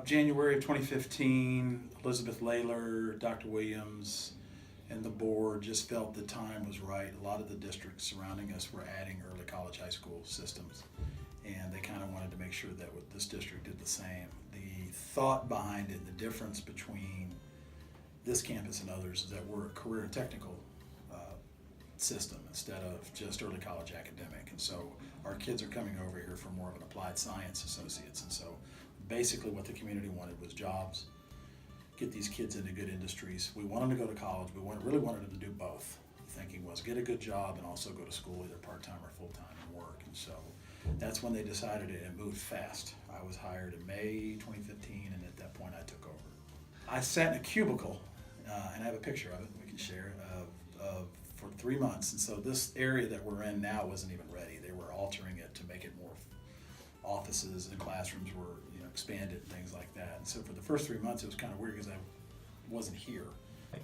January of 2015, Elizabeth Layler, Dr. Williams, and the board just felt the time was right. A lot of the districts surrounding us were adding early college high school systems, and they kind of wanted to make sure that this district did the same. The thought behind it, the difference between this campus and others, is that we're a career and technical system instead of just early college academic. And so our kids are coming over here for more of an applied science associates. And so basically what the community wanted was jobs, get these kids into good industries. We want them to go to college. We really wanted them to do both. The thinking was get a good job and also go to school either part-time or full-time and work. And so that's when they decided it, and it moved fast. I was hired in May 2015, and at that point I took over. I sat in a cubicle, and I have a picture of it we can share, for 3 months. And so this area that we're in now wasn't even ready. They were altering it to make it more offices, and classrooms were expanded and things like that. And so for the first 3 months it was kind of weird because I wasn't here.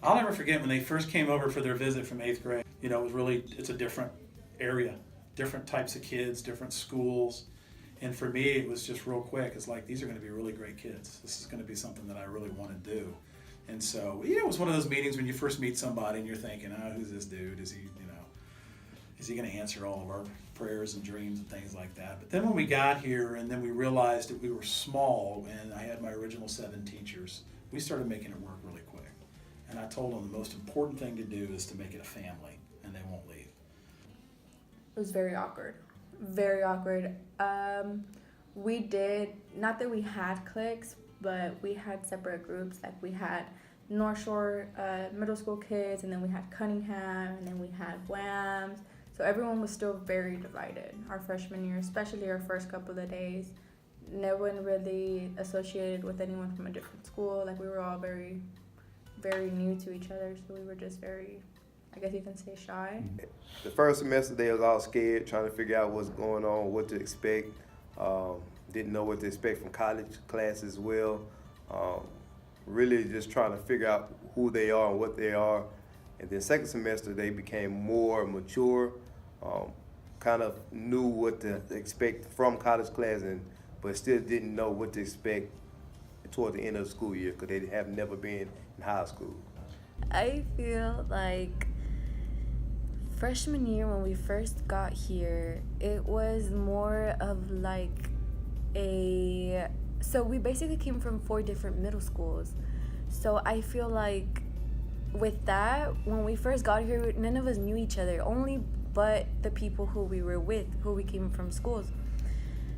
I'll never forget when they first came over for their visit from 8th grade. It's a different area, different types of kids, different schools. And for me, it was just real quick. It's like, these are going to be really great kids. This is going to be something that I really want to do. And so, it was one of those meetings when you first meet somebody and you're thinking, oh, who's this dude? Is he going to answer all of our prayers and dreams and things like that? But then when we got here and then we realized that we were small and I had my original 7 teachers, we started making it work really quick. And I told them the most important thing to do is to make it a family, and they won't leave. It was very awkward. Very awkward. We did, not that we had cliques, but we had separate groups. Like we had North Shore middle school kids, and then we had Cunningham, and then we had WAMS. So everyone was still very divided our freshman year, especially our first couple of days. No one really associated with anyone from a different school. Like we were all very, very new to each other, so we were just very, I guess you can say, shy. The first semester they was all scared, trying to figure out what's going on, what to expect. Didn't know what to expect from college class as well. Really just trying to figure out who they are and what they are. And then second semester they became more mature, kind of knew what to expect from college class, but still didn't know what to expect toward the end of the school year because they have never been in high school. I feel like freshman year when we first got here, it was more of like so we basically came from 4 different middle schools. So I feel like with that, when we first got here, none of us knew each other, only but the people who we were with, who we came from schools.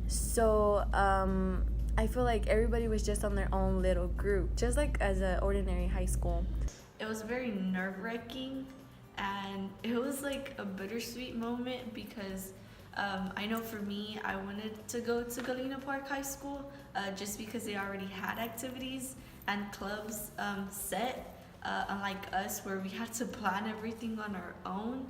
So I feel like everybody was just on their own little group, just like as an ordinary high school. It was very nerve-wracking, and it was like a bittersweet moment because I know for me, I wanted to go to Galena Park High School just because they already had activities and clubs set, unlike us where we had to plan everything on our own.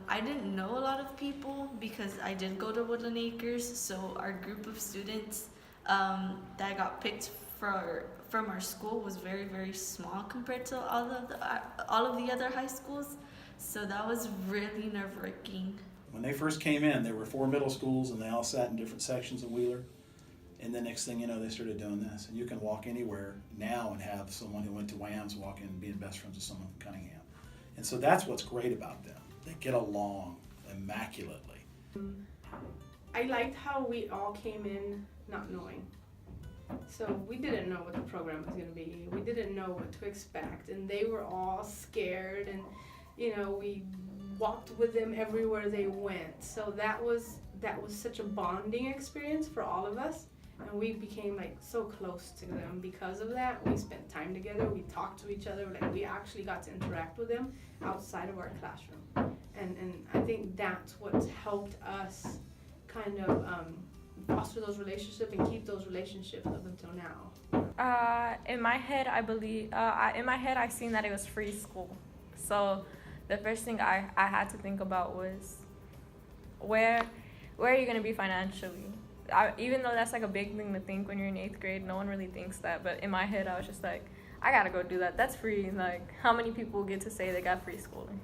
I didn't know a lot of people because I did go to Woodland Acres, so our group of students that got picked from our school was very, very small compared to all of the other high schools, so that was really nerve-wracking. When they first came in, there were 4 middle schools, and they all sat in different sections of Wheeler. And the next thing you know, they started doing this. And you can walk anywhere now and have someone who went to WAMS walk in and being best friends with someone from Cunningham. And so that's what's great about them. They get along immaculately. I liked how we all came in not knowing. So we didn't know what the program was going to be. We didn't know what to expect. And they were all scared. And, we walked with them everywhere they went. So that was such a bonding experience for all of us. And we became so close to them because of that. We spent time together, we talked to each other, we actually got to interact with them outside of our classroom. And I think that's what's helped us kind of foster those relationships and keep those relationships up until now. In my head, I seen that it was free school. So the first thing I had to think about was where are you going to be financially? Even though that's a big thing to think when you're in 8th grade, no one really thinks that. But in my head, I was just like, I got to go do that. That's free. How many people get to say they got free schooling?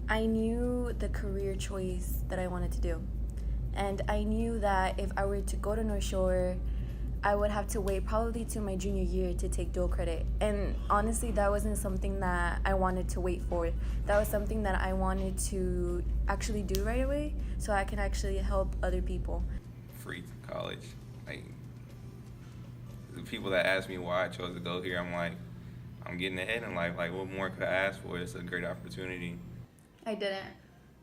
I knew the career choice that I wanted to do. And I knew that if I were to go to North Shore, I would have to wait probably to my junior year to take dual credit. And honestly, that wasn't something that I wanted to wait for. That was something that I wanted to actually do right away so I can actually help other people. Free college. Like, the people that ask me why I chose to go here, I'm like, I'm getting ahead in life. Like, what more could I ask for? It's a great opportunity. I didn't.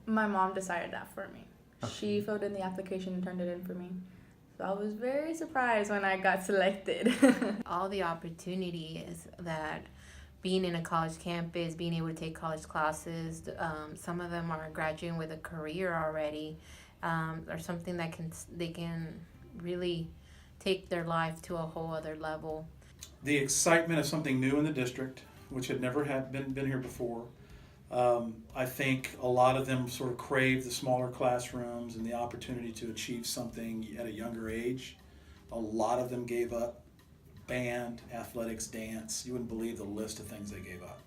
My mom decided that for me. She filled in the application and turned it in for me. So I was very surprised when I got selected. All the opportunities that being in a college campus, being able to take college classes, some of them are graduating with a career already, or something that they can really take their life to a whole other level. The excitement of something new in the district, which had never been here before. I think a lot of them sort of crave the smaller classrooms and the opportunity to achieve something at a younger age. A lot of them gave up band, athletics, dance. You wouldn't believe the list of things they gave up.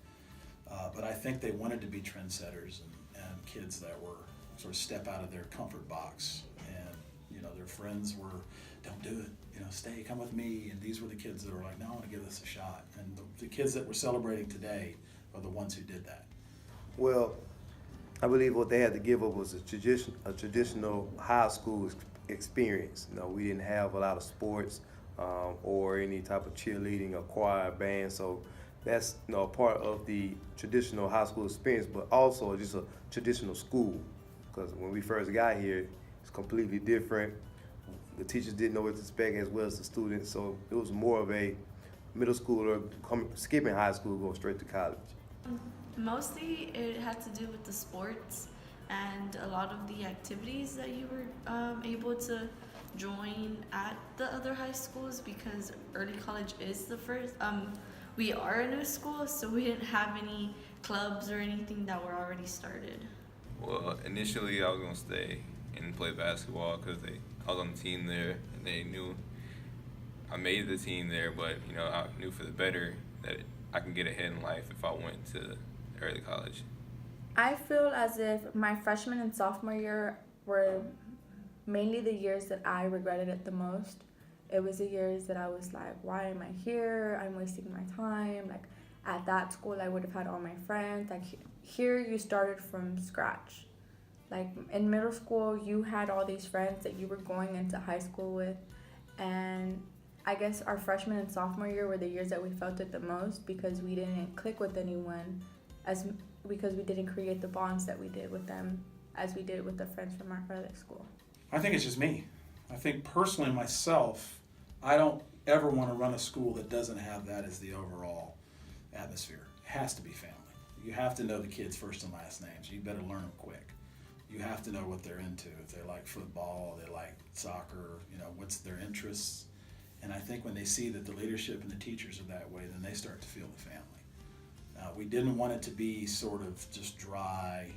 But I think they wanted to be trendsetters and kids that were sort of step out of their comfort box. And, you know, their friends were, don't do it, you know, stay, come with me. And these were the kids that were like, no, I want to give this a shot. And the kids that we're celebrating today are the ones who did that. Well, I believe what they had to give up was a traditional high school experience. You know, we didn't have a lot of sports or any type of cheerleading or choir band, so that's, you know, part of the traditional high school experience, but also just a traditional school. Because when we first got here, it's completely different. The teachers didn't know what to expect as well as the students, so it was more of a middle schooler skipping high school, going straight to college. Mostly it had to do with the sports and a lot of the activities that you were able to join at the other high schools, because early college is the first. We are a new school, so we didn't have any clubs or anything that were already started. Well, initially I was going to stay and play basketball because I was on the team there, and they knew I made the team there, but, you know, I knew for the better that I can get ahead in life if I went to early college. I feel as if my freshman and sophomore year were mainly the years that I regretted it the most. It was the years that I was like, why am I here? I'm wasting my time. Like, at that school, I would have had all my friends. Like, here you started from scratch. Like, in middle school, you had all these friends that you were going into high school with. And I guess our freshman and sophomore year were the years that we felt it the most, because we didn't click with anyone, because we didn't create the bonds that we did with them as we did with the friends from our other school. I think it's just me. I think personally myself, I don't ever want to run a school that doesn't have that as the overall atmosphere. It has to be family. You have to know the kids' first and last names. You better learn them quick. You have to know what they're into. If they like football, they like soccer, you know, what's their interests. And I think when they see that the leadership and the teachers are that way, then they start to feel the family. We didn't want it to be sort of just dry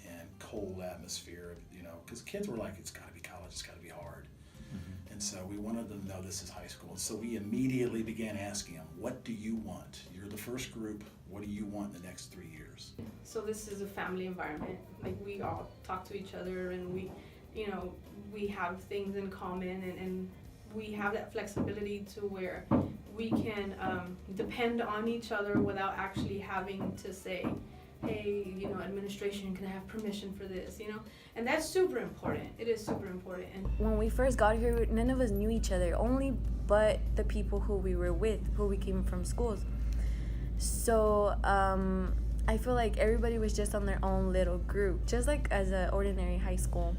and cold atmosphere, you know, because kids were like, it's got to be college, it's got to be hard. Mm-hmm. And so we wanted them to know this is high school. So we immediately began asking them, what do you want? You're the first group. What do you want in the next 3 years? So this is a family environment. Like, we all talk to each other, and we, you know, we have things in common, and we have that flexibility to where we can depend on each other without actually having to say, hey, you know, administration, can I have permission for this, you know? And that's super important. It is super important. And When we first got here, none of us knew each other, only but the people who we were with, who we came from schools. So I feel like everybody was just on their own little group, just like as an ordinary high school.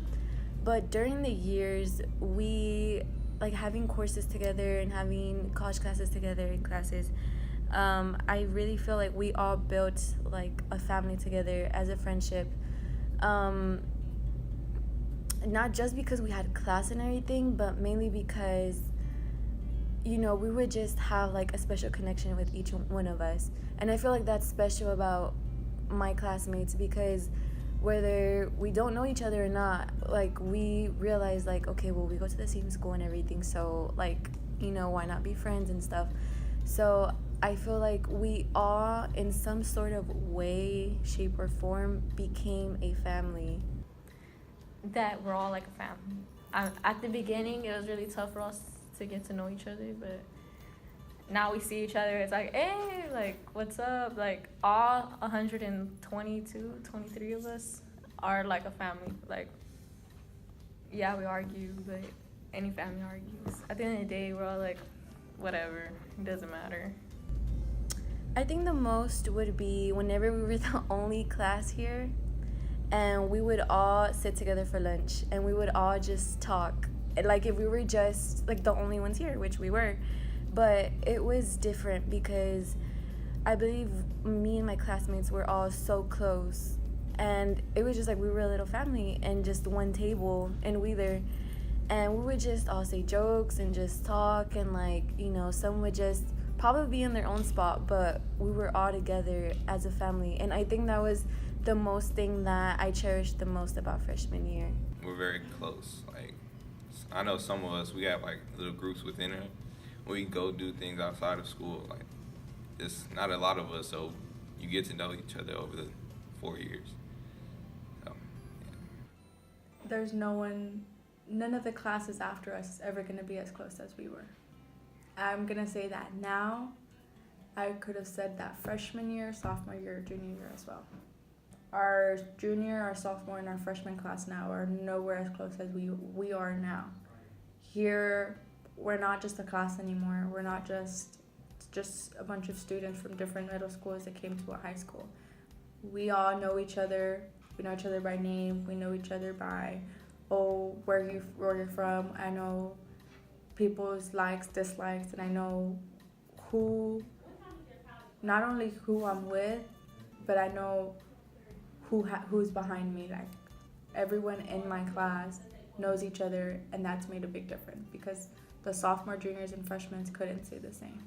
But during the years, we, like, having courses together and having college classes together in classes, I really feel like we all built like a family together as a friendship. Not just because we had class and everything, but mainly because, you know, we would just have like a special connection with each one of us. And I feel like that's special about my classmates, because whether we don't know each other or not, like, we realize, like, okay, well, we go to the same school and everything, so, like, you know, why not be friends and stuff? So I feel like we all, in some sort of way, shape, or form, became a family. That we're all like a family. At the beginning, it was really tough for us to get to know each other, but now we see each other, it's like, hey, like, what's up? Like, all 122, 23 of us are like a family. Like, yeah, we argue, but any family argues. At the end of the day, we're all like, whatever, it doesn't matter. I think the most would be whenever we were the only class here, and we would all sit together for lunch, and we would all just talk. Like, if we were just, like, the only ones here, which we were. But it was different because I believe me and my classmates were all so close. And it was just like we were a little family and just one table in Wheeler. And we would just all say jokes and just talk. And, like, you know, some would just probably be in their own spot. But we were all together as a family. And I think that was the most thing that I cherished the most about freshman year. We're very close. Like, I know some of us, we have like little groups within it. We go do things outside of school. Like, it's not a lot of us, so you get to know each other over the 4 years. So, yeah. There's none of the classes after us is ever going to be as close as we were. I'm going to say that now. I could have said that freshman year, sophomore year, junior year as well. Our junior, our sophomore, and our freshman class now are nowhere as close as we are now. Here, we're not just a class anymore. We're not just a bunch of students from different middle schools that came to a high school. We all know each other. We know each other by name. We know each other by, where you're from. I know people's likes, dislikes, and I know not only who I'm with, but I know who's behind me. Like, everyone in my class knows each other, and that's made a big difference because the sophomore, juniors, and freshmen couldn't say the same.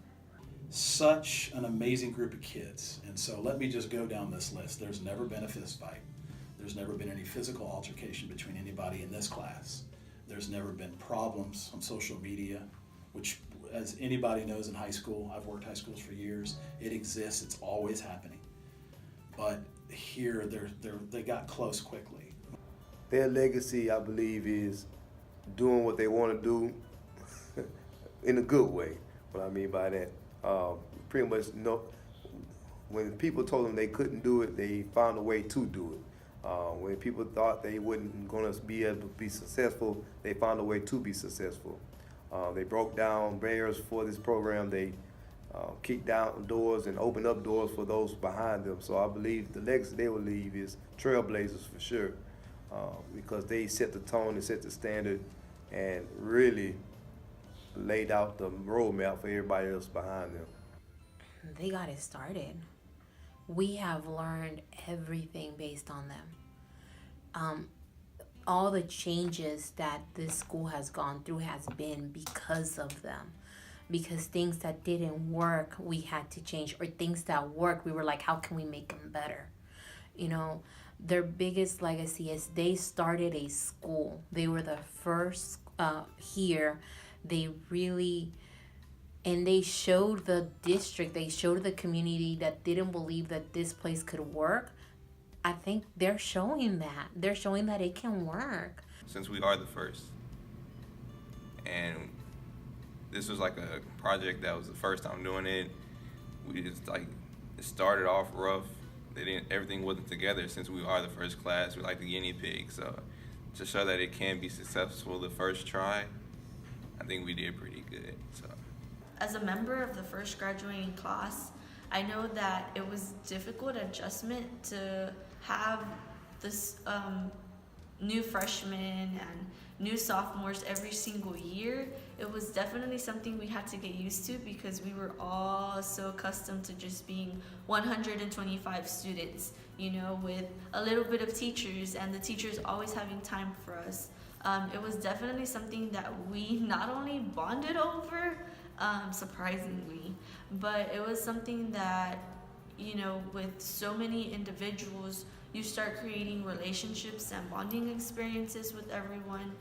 Such an amazing group of kids. And so let me just go down this list. There's never been a fist fight. There's never been any physical altercation between anybody in this class. There's never been problems on social media, which, as anybody knows in high school, I've worked high schools for years, it exists, it's always happening. But here, they got close quickly. Their legacy, I believe, is doing what they want to do in a good way. What I mean by that, pretty much when people told them they couldn't do it, they found a way to do it. When people thought they weren't going to be able to be successful, they found a way to be successful. They broke down barriers for this program. They kicked down doors and opened up doors for those behind them. So I believe the legacy they will leave is trailblazers for sure, because they set the tone, they set the standard, and really laid out the roadmap for everybody else behind them. They got it started. We have learned everything based on them. All the changes that this school has gone through has been because of them. Because things that didn't work, we had to change. Or things that worked, we were like, how can we make them better? You know, their biggest legacy is they started a school. They were the first here. They really, and they showed the district, they showed the community that didn't believe that this place could work. I think they're showing that. They're showing that it can work. Since we are the first, and this was like a project that was the first time doing it, we just like, it started off rough. Everything wasn't together. Since we are the first class, we're like the guinea pig. So to show that it can be successful the first try, I think we did pretty good. So, as a member of the first graduating class, I know that it was difficult adjustment to have this new freshmen and new sophomores every single year. It was definitely something we had to get used to because we were all so accustomed to just being 125 students, you know, with a little bit of teachers and the teachers always having time for us. It was definitely something that we not only bonded over, surprisingly, but it was something that, you know, with so many individuals, you start creating relationships and bonding experiences with everyone.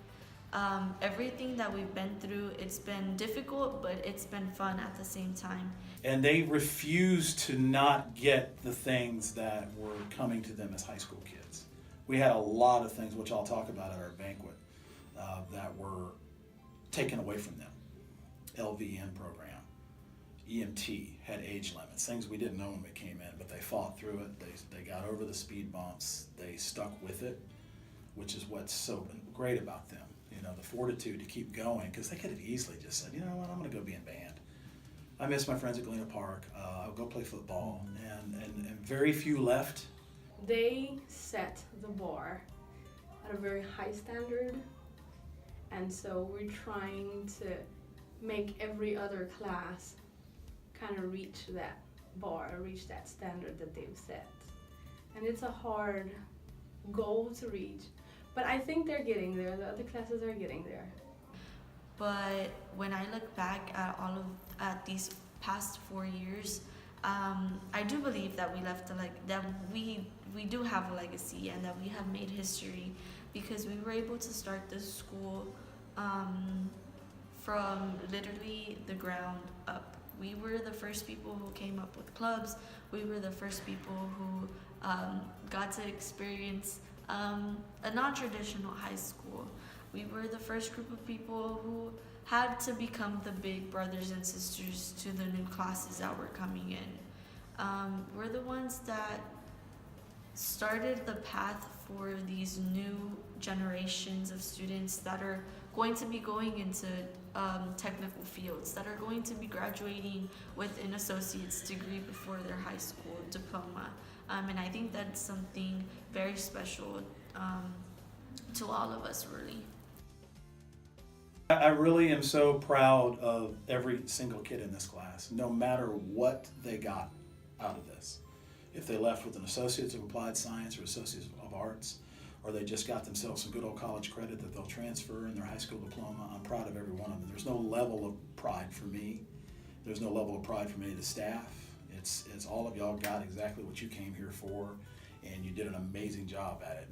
Everything that we've been through, it's been difficult, but it's been fun at the same time. And they refused to not get the things that were coming to them as high school kids. We had a lot of things, which I'll talk about at our banquet, that were taken away from them. LVN program. EMT had age limits, things we didn't know when we came in, but they fought through it. They got over the speed bumps. They stuck with it, which is what's so great about them. You know, the fortitude to keep going, because they could have easily just said, you know what, I'm going to go be in band. I miss my friends at Galena Park. I'll go play football, and very few left. They set the bar at a very high standard, and so we're trying to make every other class kind of reach that bar, reach that standard that they've set. And it's a hard goal to reach, but I think they're getting there. The other classes are getting there. But when I look back at these past 4 years, I do believe that we left that we do have a legacy and that we have made history, because we were able to start this school from literally the ground up. We were the first people who came up with clubs. We were the first people who got to experience a non-traditional high school. We were the first group of people who had to become the big brothers and sisters to the new classes that were coming in. We're the ones that started the path for these new generations of students that are going to be going into technical fields, that are going to be graduating with an associate's degree before their high school diploma. And I think that's something very special to all of us, really. I really am so proud of every single kid in this class, no matter what they got out of this. If they left with an Associates of Applied Science or Associates of Arts, or they just got themselves some good old college credit that they'll transfer in their high school diploma, I'm proud of every one of them. There's no level of pride for me. There's no level of pride from any of the staff. It's all of y'all got exactly what you came here for, and you did an amazing job at it.